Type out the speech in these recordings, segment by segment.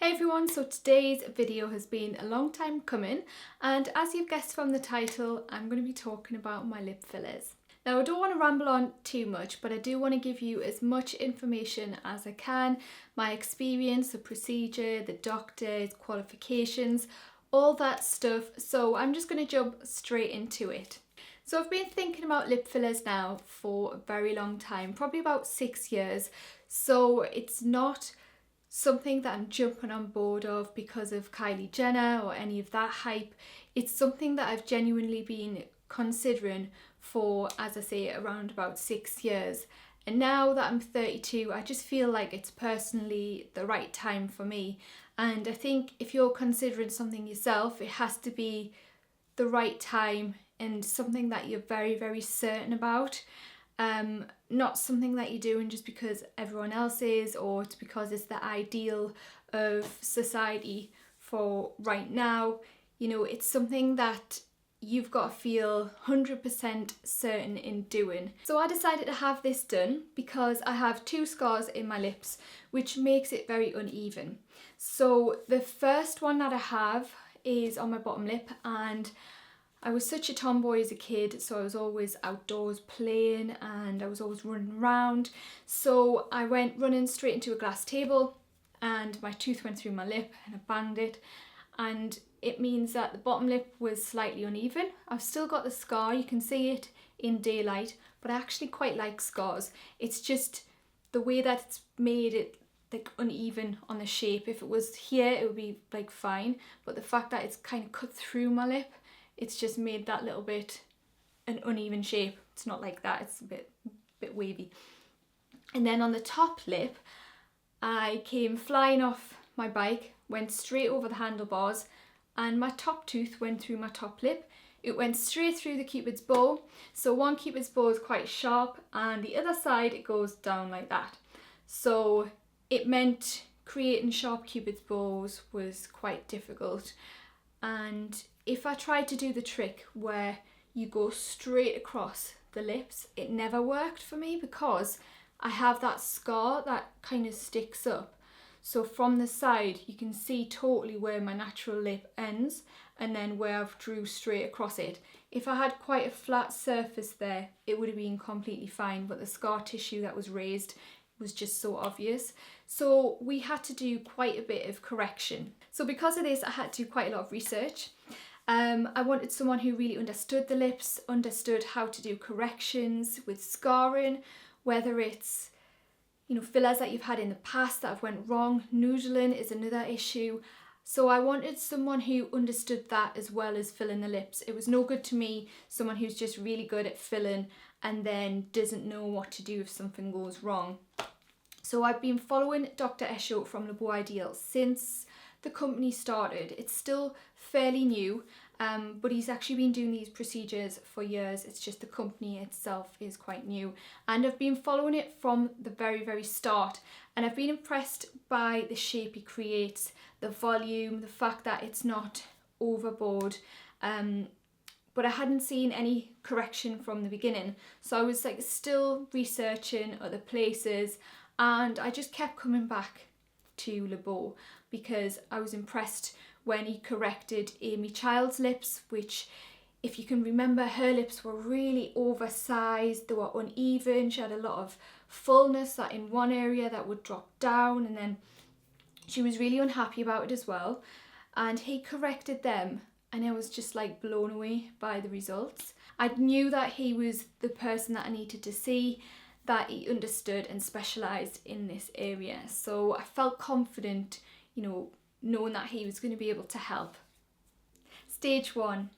Hey everyone, so today's video has been a long time coming, and as you've guessed from the title, I'm going to be talking about my lip fillers. Now I don't want to ramble on too much, but I do want to give you as much information as I can, my experience, the procedure, the doctors, qualifications, all that stuff, so I'm just going to jump straight into it. So I've been thinking about lip fillers now for a very long time, probably about 6 years, so it's not something that I'm jumping on board of because of Kylie Jenner or any of that hype. It's something that I've genuinely been considering for, as I say, around about 6 years. And now that I'm 32, I just feel like it's personally the right time for me. And I think if you're considering something yourself, it has to be the right time and something that you're very, very certain about. Not something that you're doing just because everyone else is, or it's because it's the ideal of society for right now. You know, it's something that you've got to feel 100% certain in doing. So I decided to have this done because I have 2 scars in my lips, which makes it very uneven. So the first one that I have is on my bottom lip, and I was such a tomboy as a kid, so I was always outdoors playing and I was always running around. So I went running straight into a glass table and my tooth went through my lip and I banged it, and it means that the bottom lip was slightly uneven. I've still got the scar, you can see it in daylight, but I actually quite like scars. It's just the way that it's made it like uneven on the shape. If it was here it would be like fine, but the fact that it's kind of cut through my lip, it's just made that little bit an uneven shape. It's not like that, it's a bit wavy. And then on the top lip, I came flying off my bike, went straight over the handlebars, and my top tooth went through my top lip. It went straight through the cupid's bow. So one cupid's bow is quite sharp and the other side it goes down like that. So it meant creating sharp cupid's bows was quite difficult. And if I tried to do the trick where you go straight across the lips, it never worked for me because I have that scar that kind of sticks up. So from the side you can see totally where my natural lip ends and then where I've drew straight across it. If I had quite a flat surface there, it would have been completely fine, but the scar tissue that was raised was just so obvious. So we had to do quite a bit of correction. So because of this, I had to do quite a lot of research. I wanted someone who really understood the lips, understood how to do corrections with scarring, whether it's, you know, fillers that you've had in the past that have went wrong. Noodling is another issue. So I wanted someone who understood that as well as filling the lips. It was no good to me, someone who's just really good at filling and then doesn't know what to do if something goes wrong. So I've been following Dr. Esho from Labo Ideal since the company started. It's still fairly new, but he's actually been doing these procedures for years. It's just the company itself is quite new. And I've been following it from the very, very start. And I've been impressed by the shape he creates, the volume, the fact that it's not overboard. But I hadn't seen any correction from the beginning. So I was like still researching other places, and I just kept coming back to Labo because I was impressed when he corrected Amy Child's lips, which, if you can remember, her lips were really oversized, they were uneven, she had a lot of fullness that in one area that would drop down, and then she was really unhappy about it as well. And he corrected them and I was just like blown away by the results. I knew that he was the person that I needed to see, that he understood and specialised in this area. So I felt confident, you know, knowing that he was going to be able to help. Stage 1.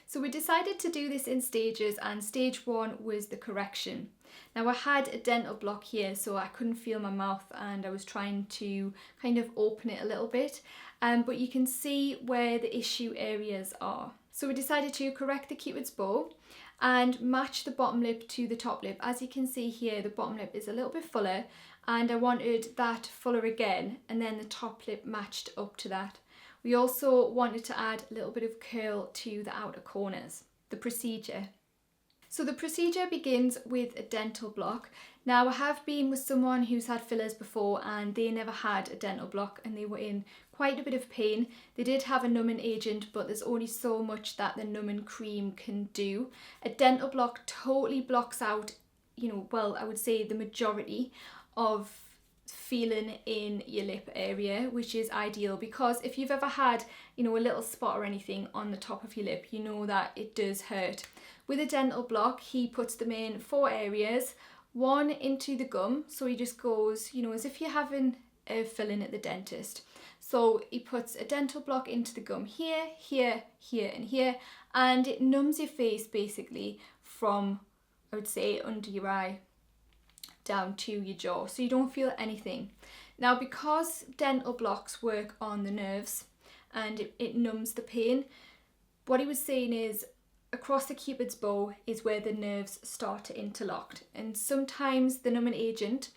So we decided to do this in stages, and stage 1 was the correction. Now I had a dental block here, so I couldn't feel my mouth and I was trying to kind of open it a little bit, but you can see where the issue areas are. So we decided to correct the cupid's bow and match the bottom lip to the top lip. As you can see here, the bottom lip is a little bit fuller and I wanted that fuller again, and then the top lip matched up to that. We also wanted to add a little bit of curl to the outer corners. The procedure. So the procedure begins with a dental block. Now I have been with someone who's had fillers before and they never had a dental block and they were in quite a bit of pain. They did have a numbing agent, but there's only so much that the numbing cream can do. A dental block totally blocks out, well, I would say the majority of feeling in your lip area, which is ideal, because if you've ever had a little spot or anything on the top of your lip, you know that it does hurt. With a dental block, he puts them in 4 areas, one into the gum, so he just goes as if you're having a filling at the dentist. So he puts a dental block into the gum here, here, here and here, and it numbs your face basically from, I would say, under your eye down to your jaw, so you don't feel anything. Now, because dental blocks work on the nerves and it numbs the pain, what he was saying is across the cupid's bow is where the nerves start to interlock, and sometimes the numbing agent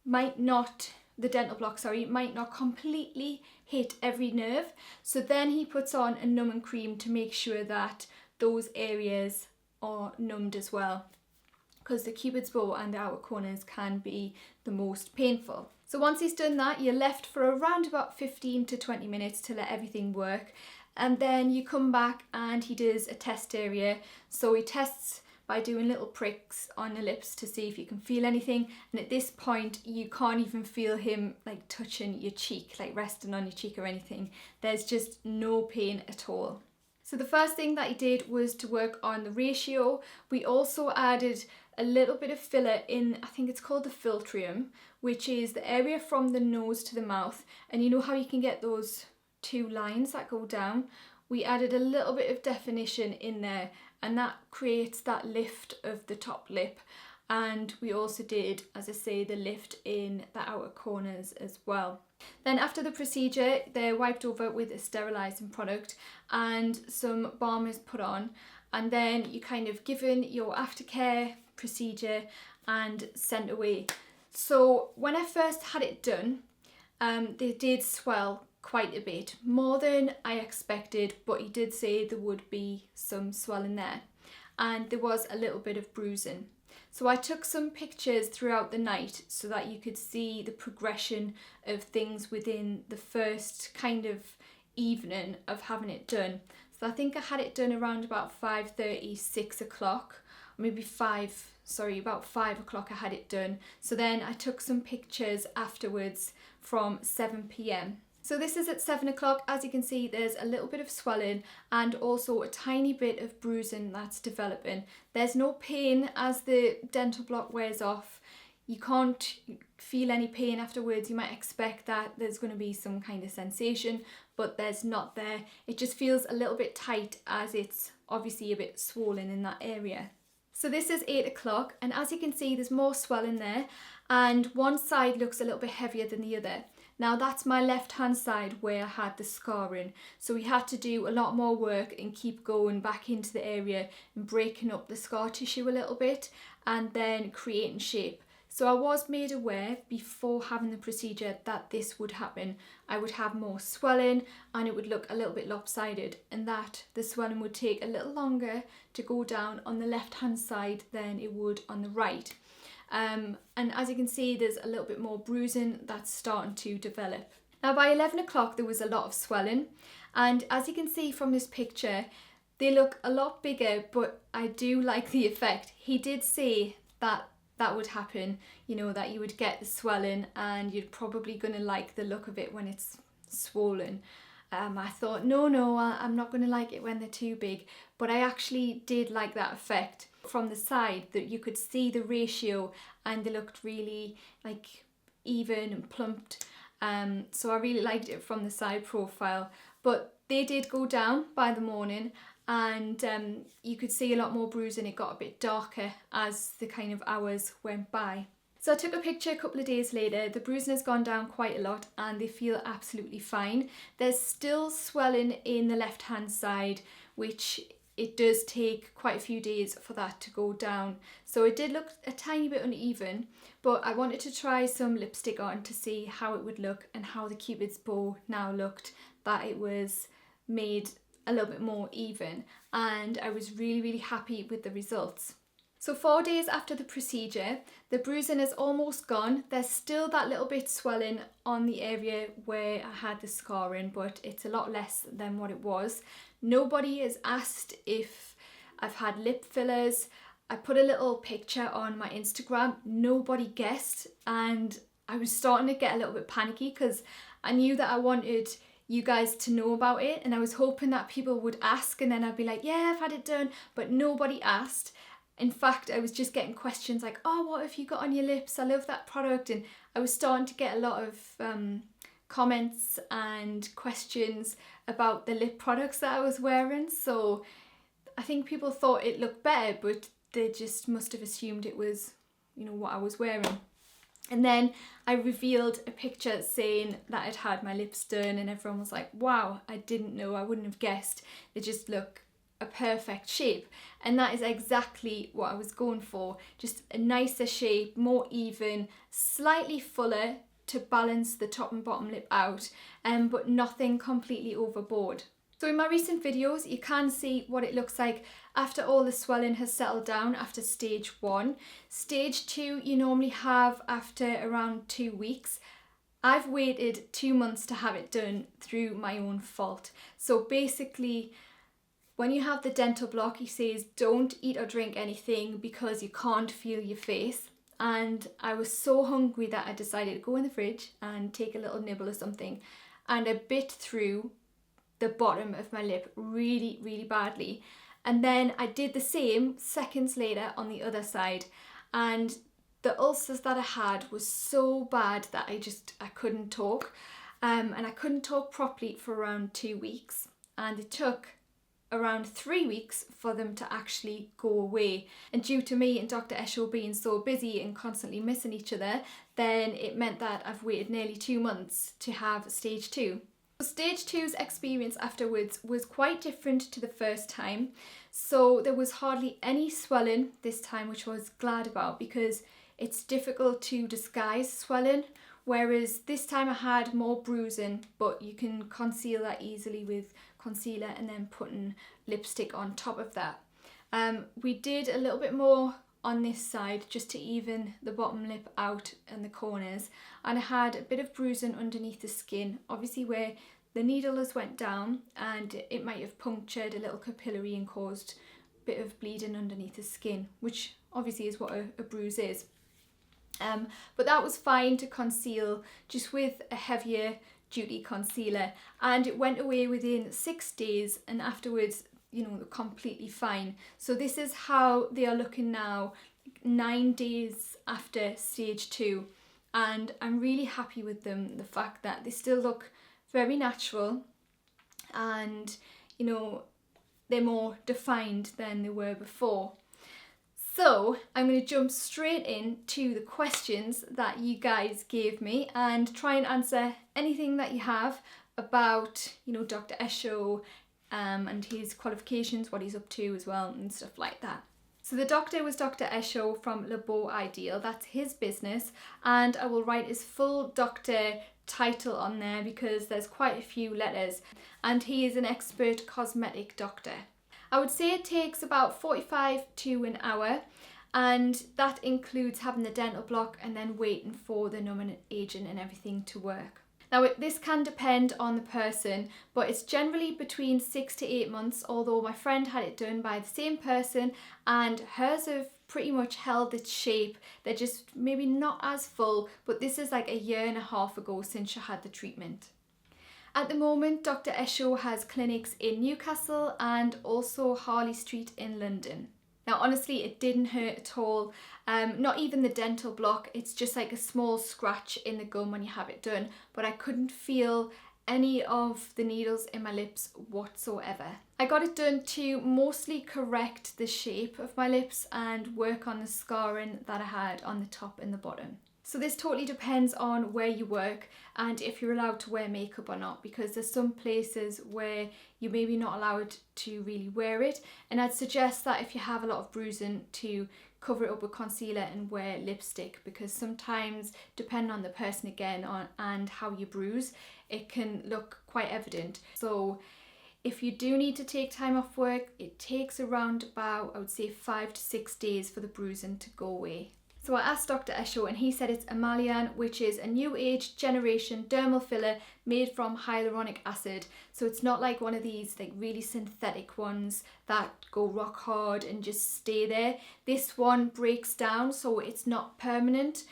might not completely hit every nerve, so then he puts on a numbing cream to make sure that those areas are numbed as well, because the cupid's bow and the outer corners can be the most painful. So once he's done that, you're left for around about 15 to 20 minutes to let everything work, and then you come back and he does a test area. So he tests by doing little pricks on the lips to see if you can feel anything, and at this point you can't even feel him like touching your cheek, like resting on your cheek or anything. There's just no pain at all. So the first thing that he did was to work on the ratio. We also added a little bit of filler in, I think it's called the philtrium, which is the area from the nose to the mouth, and you know how you can get those 2 lines that go down? We added a little bit of definition in there, and that creates that lift of the top lip. And we also did, as I say, the lift in the outer corners as well. Then after the procedure, they're wiped over with a sterilising product and some balm is put on, and then you kind of given your aftercare procedure and sent away. So when I first had it done, they did swell quite a bit, more than I expected, but he did say there would be some swelling there and there was a little bit of bruising. So I took some pictures throughout the night so that you could see the progression of things within the first kind of evening of having it done. So I think I had it done around about 5:30, 6 o'clock, maybe about 5 o'clock I had it done. So then I took some pictures afterwards from 7 p.m. So this is at 7 o'clock. As you can see, there's a little bit of swelling and also a tiny bit of bruising that's developing. There's no pain as the dental block wears off. You can't feel any pain afterwards. You might expect that there's going to be some kind of sensation, but there's not there. It just feels a little bit tight as it's obviously a bit swollen in that area. So this is 8 o'clock, and as you can see, there's more swelling there, and one side looks a little bit heavier than the other. Now that's my left hand side where I had the scarring, so we had to do a lot more work and keep going back into the area and breaking up the scar tissue a little bit and then creating shape. So I was made aware before having the procedure that this would happen. I would have more swelling and it would look a little bit lopsided, and that the swelling would take a little longer to go down on the left hand side than it would on the right. And as you can see, there's a little bit more bruising that's starting to develop. Now by 11 o'clock there was a lot of swelling, and as you can see from this picture, they look a lot bigger, but I do like the effect. He did say that that would happen, that you would get the swelling and you're probably going to like the look of it when it's swollen. I thought, no, I'm not going to like it when they're too big, but I actually did like that effect. From the side, that you could see the ratio and they looked really like even and plumped. So I really liked it from the side profile, but they did go down by the morning, and you could see a lot more bruising. It got a bit darker as the kind of hours went by. So I took a picture a couple of days later. The bruising has gone down quite a lot and they feel absolutely fine. There's still swelling in the left hand side, which it does take quite a few days for that to go down. So it did look a tiny bit uneven, but I wanted to try some lipstick on to see how it would look and how the cupid's bow now looked, that it was made a little bit more even, and I was really happy with the results. So 4 days after the procedure, the bruising is almost gone. There's still that little bit swelling on the area where I had the scarring, but it's a lot less than what it was. Nobody has asked if I've had lip fillers. I put a little picture on my Instagram. Nobody guessed, and I was starting to get a little bit panicky because I knew that I wanted you guys to know about it, and I was hoping that people would ask and then I'd be like, yeah, I've had it done, but nobody asked. In fact, I was just getting questions like, oh, what have you got on your lips? I love that product. And I was starting to get a lot of comments and questions about the lip products that I was wearing. So I think people thought it looked better, but they just must have assumed it was, you know, what I was wearing. And then I revealed a picture saying that I'd had my lips done, and everyone was like, wow, I didn't know, I wouldn't have guessed. They just look a perfect shape, and that is exactly what I was going for. Just a nicer shape, more even, slightly fuller to balance the top and bottom lip out, but nothing completely overboard. So in my recent videos you can see what it looks like after all the swelling has settled down after stage 1. Stage 2 you normally have after around 2 weeks. I've waited 2 months to have it done through my own fault. So basically, when you have the dental block, he says don't eat or drink anything because you can't feel your face. And I was so hungry that I decided to go in the fridge and take a little nibble or something. And I bit through the bottom of my lip really, really badly. And then I did the same seconds later on the other side. And the ulcers that I had was so bad that I couldn't talk. And I couldn't talk properly for around 2 weeks. And it took around 3 weeks for them to actually go away. And due to me and Dr. Esho being so busy and constantly missing each other, then it meant that I've waited nearly 2 months to have stage 2. Stage 2's experience afterwards was quite different to the first time. So there was hardly any swelling this time, which I was glad about because it's difficult to disguise swelling. Whereas this time I had more bruising, but you can conceal that easily with concealer and then putting lipstick on top of that. We did a little bit more on this side just to even the bottom lip out and the corners, and I had a bit of bruising underneath the skin, obviously where the needle has went down and it might have punctured a little capillary and caused a bit of bleeding underneath the skin, which obviously is what a bruise is. But that was fine to conceal just with a heavier duty concealer, and it went away within 6 days, and afterwards, you know, completely fine. So this is how they are looking now, 9 days after stage 2, and I'm really happy with them. The fact that they still look very natural, and you know, they're more defined than they were before. So I'm going to jump straight into the questions that you guys gave me and try and answer anything that you have about, you know, Dr. Esho and his qualifications, what he's up to as well, and stuff like that. So the doctor was Dr. Esho from Labo Ideal, that's his business, and I will write his full doctor title on there because there's quite a few letters, and he is an expert cosmetic doctor. I would say it takes about 45 to an hour, and that includes having the dental block and then waiting for the numbing agent and everything to work. Now this can depend on the person, but it's generally between 6 to 8 months, although my friend had it done by the same person and hers have pretty much held its shape. They're just maybe not as full, but this is like 1.5 years ago since she had the treatment. At the moment, Dr. Esho has clinics in Newcastle and also Harley Street in London. Now honestly, it didn't hurt at all, not even the dental block, it's just like a small scratch in the gum when you have it done, but I couldn't feel any of the needles in my lips whatsoever. I got it done to mostly correct the shape of my lips and work on the scarring that I had on the top and the bottom. So this totally depends on where you work and if you're allowed to wear makeup or not, because there's some places where you may be not allowed to really wear it, and I'd suggest that if you have a lot of bruising to cover it up with concealer and wear lipstick, because sometimes, depending on the person again and how you bruise, it can look quite evident. So If you do need to take time off work, it takes around about, I would say, 5 to 6 days for the bruising to go away. So I asked Dr. Esho and he said it's a Malian, which is a new age generation dermal filler made from hyaluronic acid. So it's not like one of these like really synthetic ones that go rock hard and just stay there. This one breaks down, so it's not permanent.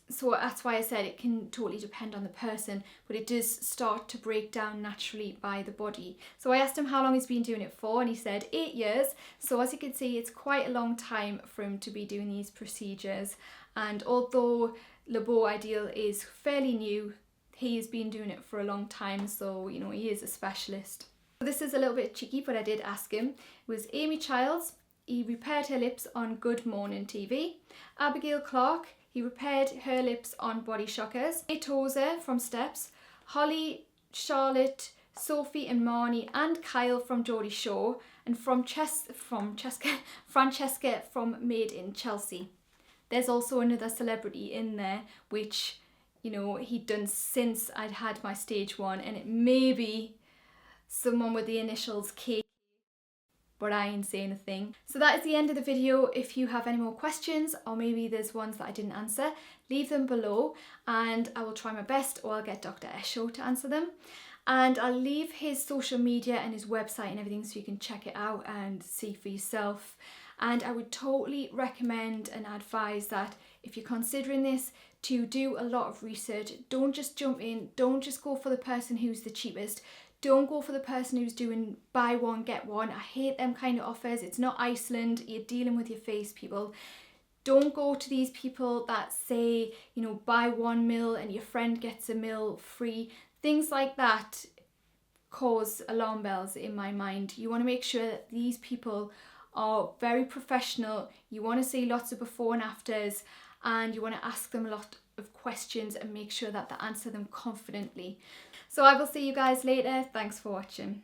So that's why I said it can totally depend on the person, but it does start to break down naturally by the body. So I asked him how long he's been doing it for, and he said 8 years. So as you can see, it's quite a long time for him to be doing these procedures. And although Le Beau Ideal is fairly new, he has been doing it for a long time, so you know, he is a specialist. This is a little bit cheeky, but I did ask him. It was Amy Childs. He repaired her lips on Good Morning TV. Abigail Clark. He repaired her lips on Body Shockers. Tozer from Steps. Holly, Charlotte, Sophie and Marnie and Kyle from Geordie Shore. And Francesca from Made in Chelsea. There's also another celebrity in there, which, you know, he'd done since I'd had my stage 1, and it may be someone with the initials K, but I ain't saying a thing. So that is the end of the video. If you have any more questions, or maybe there's ones that I didn't answer, leave them below and I will try my best, or I'll get Dr. Esho to answer them. And I'll leave his social media and his website and everything so you can check it out and see for yourself. And I would totally recommend and advise that if you're considering this, to do a lot of research. Don't just jump in, don't just go for the person who's the cheapest. Don't go for the person who's doing buy one, get one. I hate them kind of offers. It's not Iceland. You're dealing with your face, people. Don't go to these people that say, you know, buy 1 mil and your friend gets a mil free. Things like that cause alarm bells in my mind. You want to make sure that these people are very professional. You want to see lots of before and afters, and you want to ask them a lot of questions and make sure that they answer them confidently. So I will see you guys later. Thanks for watching.